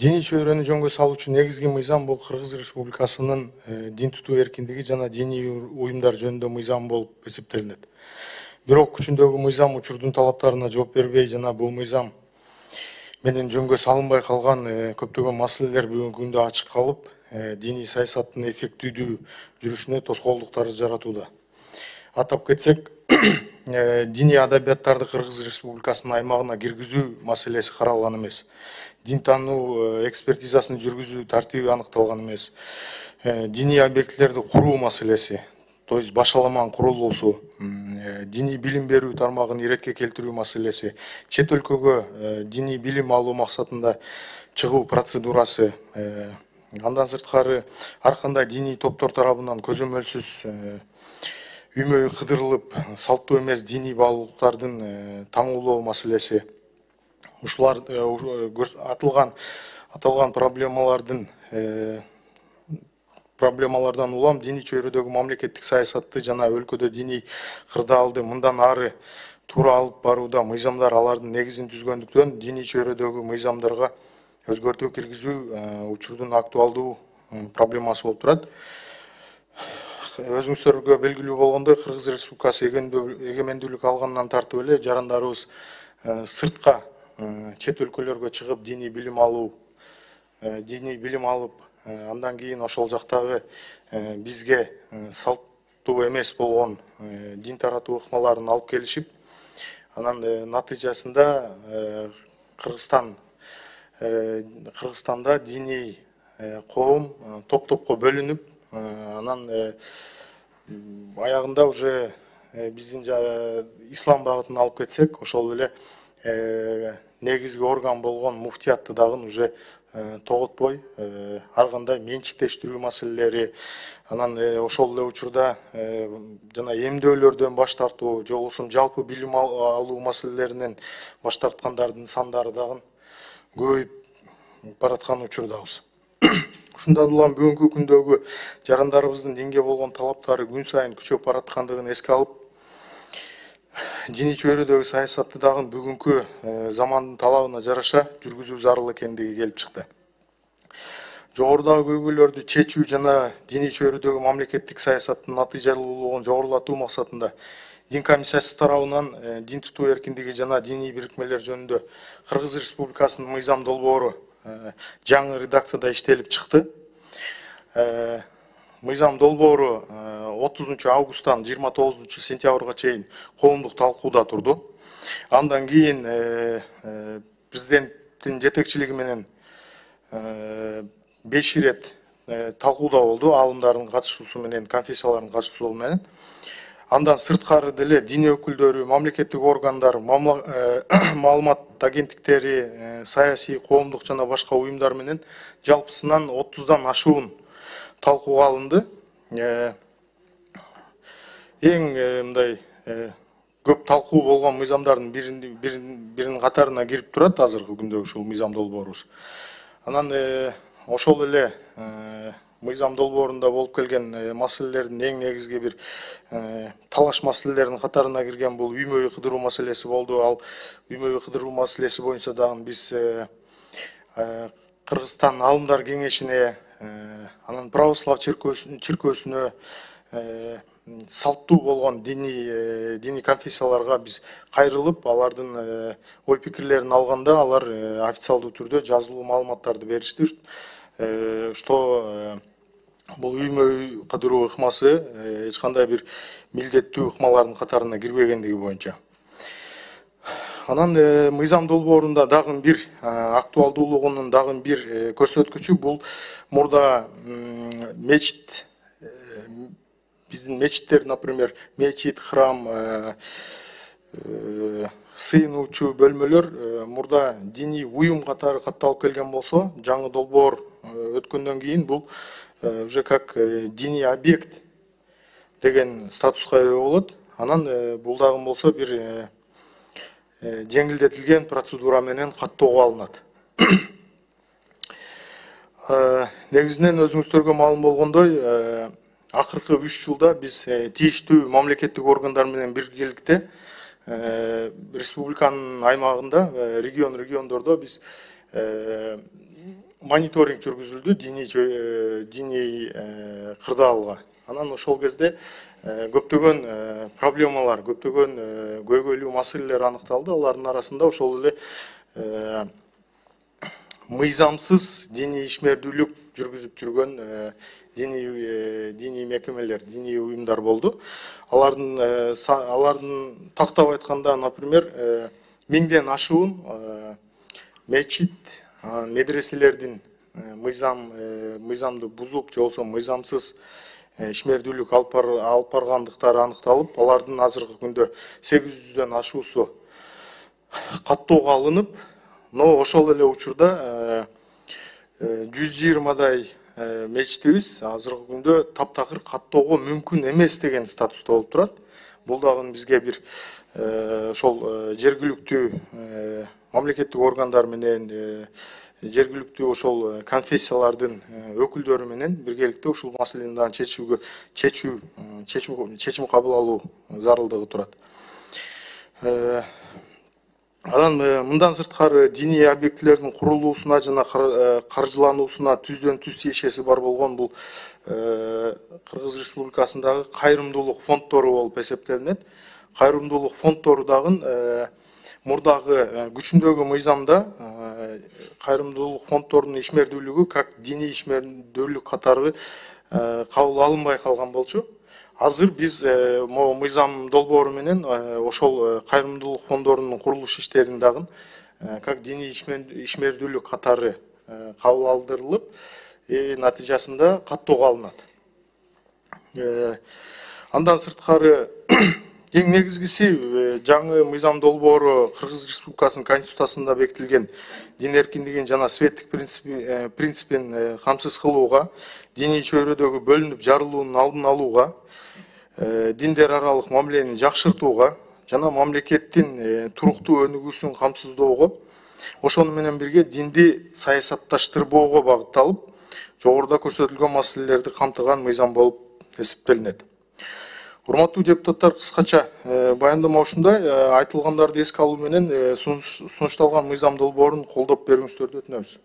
Диний чөйрөнү жөнгө салуучу негизги мыйзам бул Кыргыз Республикасынын дин тутуу эркиндиги жана диний уюмдар жөнүндө мыйзам болуп эсептелинет. Бирок күчүндөгү мыйзам учурдун талаптарына жооп бербей жана бул мыйзам менен жөнгө салынбай калган көптөгөн маселелер бүгүнкү күндө ачык калып, диний саясаттын эффектүүдүү жүрүшүнө тоскоолдуктар жаратууда. Атап кетсек, диний адабияттарды Кыргыз Республикасынын аймагына киргизүү маселеси каралган эмес. Дин таануу экспертизасын жүргүзүү тартиби аныкталган эмес. Диний объектилерди куруу маселеси, то есть башаламан курулуусу, диний билим берүү тармагын иретке келтирүү маселеси, чет өлкөгө диний билим алуу максатында чыгуу процедурасы, андан сырткары ар кандай диний топтор тарабынан көзөмөлсүз үймөй кыдырылып, салттуу эмес диний баалуулуктардын таңуулоо маселеси. Ушулар аталган проблемалардан улам диний чөйрөдөгү мамлекеттик саясатты жана өлкөдө диний кырдаалды мындан ары туура алып барууда мыйзамдар алардын негизин түзгөндүктөн диний чөйрөдөгү мыйзамдарга өзгөртүү киргизүү учурдун актуалдуу проблемасы болуп турат. Өзүңүздөргө белгилүү болгондой, Кыргыз Республикасы эгемендүүлүк алгандан тартып эле жарандарыбыз сыртка чет өлкөлөргө чыгып диний билим алып, андан кийин ошол жактагы бизге салттуу эмес болгон дин таратуу ыкмаларын алып келишип, анан натыйжасында Кыргызстанда диний коом топ-топко бөлүнүп, анан аягында уже биздин ислам багытын алып кетсек, ошол эле негизги орган болгон муфтиятты дагы уже тоготпой, ар кандай менчиктештирүү маселелери, анан ошол эле учурда жана эмдөөлөрдөн баш тартуу, же болбосо жалпы билим алуу маселелеринен баш тарткандардын сандары дагы көбөйүп бараткан учурдабыз. Ушундан улам бүгүнкү күндөгү жарандарыбыздын динге болгон талаптары күн сайын күчөп бараткандыгын эске алып, диний чөйрөдөгү саясатты дагы бүгүнкү замандын талабына жараша жүргүзүү зарыл экендиги келип чыкты. Жогорудагы көйгөйлөрдү чечүү жана диний чөйрөдөгү мамлекеттик саясаттын натыйжалуулугун жогорулатуу максатында Дин комиссиясы тарабынан дин тутуу эркиндиги жана диний бирикмелер жөнүндө Кыргыз Республикасынын мыйзам долбоору жаңы редакцияда иштелип чыкты. Мыйзам долбоору 30 августтан 29 сентябрга чейин коомдук талкууда турду. Андан кийин президенттин жетекчилиги менен 5 ирет талкууда болду, алымдардын катышуусу менен, конфессиялардын катышуусу менен. Андан сырткары деле дин өкүлдөрү, мамлекеттик органдар, маалымат агенттиктери, саясий, коомдук жана башка уюмдар менен жалпысынан 30дан ашуун талкууга алынды. Эң мындай көп талкуу болгон мыйзамдардын биринин катарына кирип турат азыркы күндө ушул мыйзам долбоорубуз. Анан ошол эле мыйзам долбоорунда болуп келген маселелердин эң негизги бир талаш маселелеринин катарына кирген бул үймөй кыдыруу маселеси болду. Ал үймөй кыдыруу маселеси боюнча дагы биз Кыргызстан Алымдар кеңешине, анан православ чиркөөсүнө салттуу болгон диний конфессияларга биз кайрылып, алардын ой пикирлерин алганда, алар официалдуу түрдө жазылуу маалыматтарды беришти, что бул үймөй кыдыруу ыкмасы эч кандай бир милдеттүү ыкмалардын катарына кирбегендиги боюнча. Анан мыйзам долбоорунда дагы бир актуалдуулугунун дагы бир көрсөткүчү бул мурда мечит, биздин мечиттер, например, мечит, храм, сыйынуучу бөлмөлөр мурда диний уюм катары катталып келген болсо, жаңы долбоор өткөндөн кийин бул уже как диний объект деген статуска ээ болот. Анан бул дагы болсо бир жеңилдетилген процедура менен каттоого алынат. Негизинен өзүңүздөргө маалым болгондой, акыркы 3 жылда биз тийиштүү мамлекеттик органдар менен биргеликте республиканын аймагында, региондордо биз мониторинг жүргүзүлдү диний кырдаалга. Анан ошол кезде көптөгөн проблемалар, көптөгөн көйгөйлүү маселелер аныкталды. Алардын арасында ошол эле мыйзамсыз диний ишмердүүлүк жүргүзүп жүргөн диний мекемелер, диний уюмдар болду. Алардын тактап айтканда, например, 1000ден ашуун мечит, медреселердин мыйзамды бузуп, же болбосо мыйзамсыз ишмердүүлүк алып баргандыктары аныкталып, алардын азыркы күндө 800дөн ашуусу каттоого алынып, но ошол эле учурда 120дай мечитибиз азыркы күндө таптакыр каттоого мүмкүн эмес деген статуста болуп турат. Бул дагы бизге бир ошол жергиликтүү мамлекеттик органдар менен, жергиликтүү ошол конфессиялардын өкүлдөрү менен биргеликте ушул маселени дагы чечим кабыл алуу зарылдыгы турат. Анан мындан сырткары диний объектилердин курулуусуна жана каржылануусуна түздөн түз тиешеси бар болгон бул Кыргыз Республикасындагы кайрымдуулук фонддору болуп эсептелинет. Кайрымдуулук фонддору дагы мурдагы күчүндөгү мыйзамда кайрымдуулук фонддорунун ишмердүүлүгү как диний ишмердүүлүк катары кабыл алынбай калган болчу. Азыр биз мыйзам долбоору менен ошол кайрымдуулук фонддорунун курулуш иштерин дагы как диний ишмердүүлүк катары кабыл алдырылып, натыйжасында каттоого алынат. Андан сырткары эң негизгиси жаңы мыйзам долбоору Кыргыз Республикасынын Конституциясында бекитилген дин эркиндигин жана светтик принципин камсыз кылууга, диний чөйрөдөгү бөлүнүп жарылуунун алдын алууга, диндер аралык мамилени жакшыртууга жана мамлекеттин туруктуу өнүгүүсүн камсыздоого, ошону менен бирге динди саясатташтырбоого багытталып, жогоруда көрсөтүлгөн маселелерди камтыган мыйзам болуп эсептелинет. Урматтуу депутаттар, кыскача баяндама ушундай. Айтылгандарды эске алуу менен сунушталган мыйзам долбоорун колдоп берүүңүздөрдү өтүнөбүз.